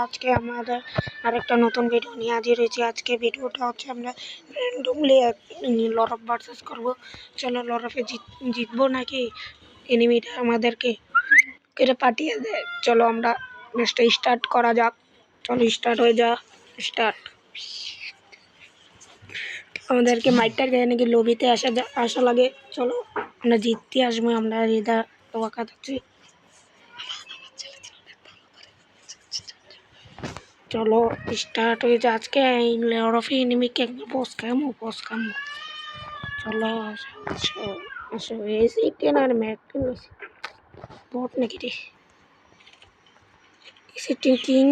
আজকে আমাদের আরেকটা নতুন ভিডিও নিয়ে হাজির হয়েছি। আজকে ভিডিওটা হচ্ছে আমরা র্যান্ডমলি লরফ ভার্সেস করবো। চলো লরফে জিতবো নাকি এনিমিটা আমাদেরকে কেটে পাঠিয়ে দেয়। চলো আমরা ম্যাচটা স্টার্ট করা যাক। চলো স্টার্ট হয়ে যা। স্টার্ট। আমাদেরকে মাইটটার গায়ে নাকি লবিতে আসা লাগে। চলো আমরা জিততে আসবো। আমরা এটা তোয়াক্কা থাকছি। চলো স্টার্ট হয়ে যা। আজকে লরফে এনিমিকে একবার বস খামো। চলো আসো এসি টেন আর ম্যাট বট নাকি রে এসি কিং।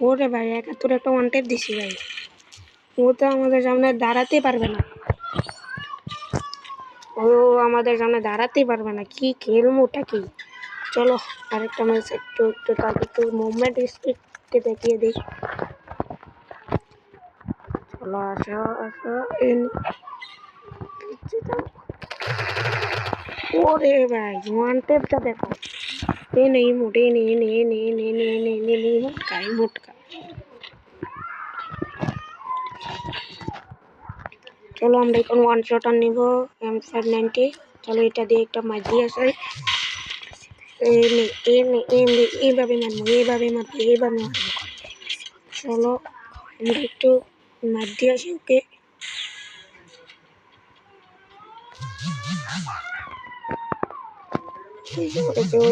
ওরে ভাই 71 একটা ওয়ান টেপ দিছি ভাই। ও তো আমাদের সামনে দাঁড়াতে পারবে না। কি খেলমোটা কি। চলো আরেকটা ম্যাচ একটু তাকে একটু মুভমেন্ট স্পিডকে দেখিয়ে দিই। চলো আসো ওরে ভাই ওয়ান টেপটা দেখো। এ নেই মোটে নে মোটকা। চলো আমরা এখন ওয়ান শট আর নিব M590। চলো এটা দিয়ে একটা মাছ দিয়ে আসে। এইভাবে মারবো। চলো আমরা একটু মাছ দিয়ে আসি ওকে।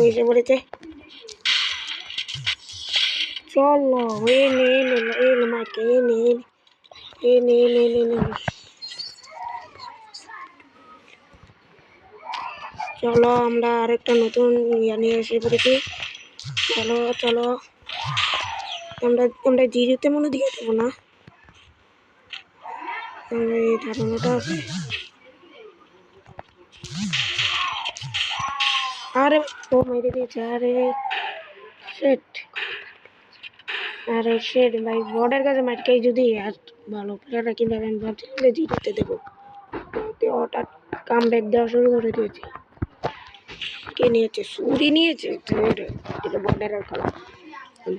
এসে পড়েছে। চলো মাকে চলো আমরা আরেকটা নতুন নিয়ে এসে পড়েছি। চলো আমরা জিরোতে মনে দিয়ে দেবো না। এই ধারণাটা আছে। আরে ও মেরে দিয়েছে। আরে শেট ভাই বর্ডার কাছে মাটকে যদি ভালো প্লেয়াররা কিভাবে আমি ভাবছিলাম জিততে দেবো। হঠাৎ কাম ব্যাক দেওয়া শুরু করে দিয়েছে। কে নিয়েছে? সুরি নিয়েছে। এটা বর্ডারের খেলা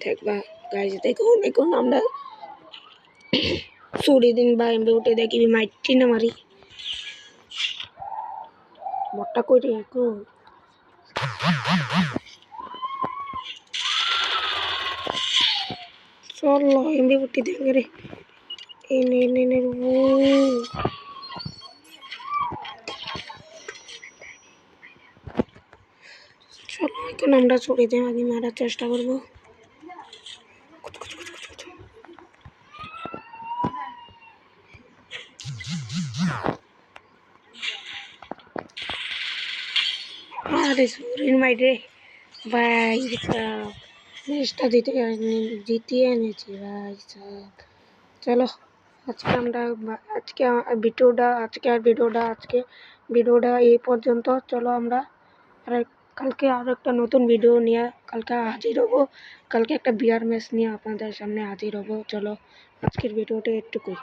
দেখবা গাইজ। দেখুন আমরা সুরি দিন বা এমবে উঠে দেখি মাইটি না মারি বটটা করে চলো এমবি উঠি দেখে রে। চলো এখন আমরা চলে যাই আগে মারার চেষ্টা করবো। আরে সুরিন মাইরে ভাই ম্যাচটা জিতিয়ে এনেছি ভাই সাহেব। চলো আজকে ভিডিওটা এই পর্যন্ত। চলো আমরা আর কালকে আরও একটা নতুন ভিডিও নিয়ে কালকে হাজির হবো। কালকে একটা বিয়ার ম্যাচ নিয়ে আপনাদের সামনে হাজির হবো। চলো আজকের ভিডিওটা একটুকুই।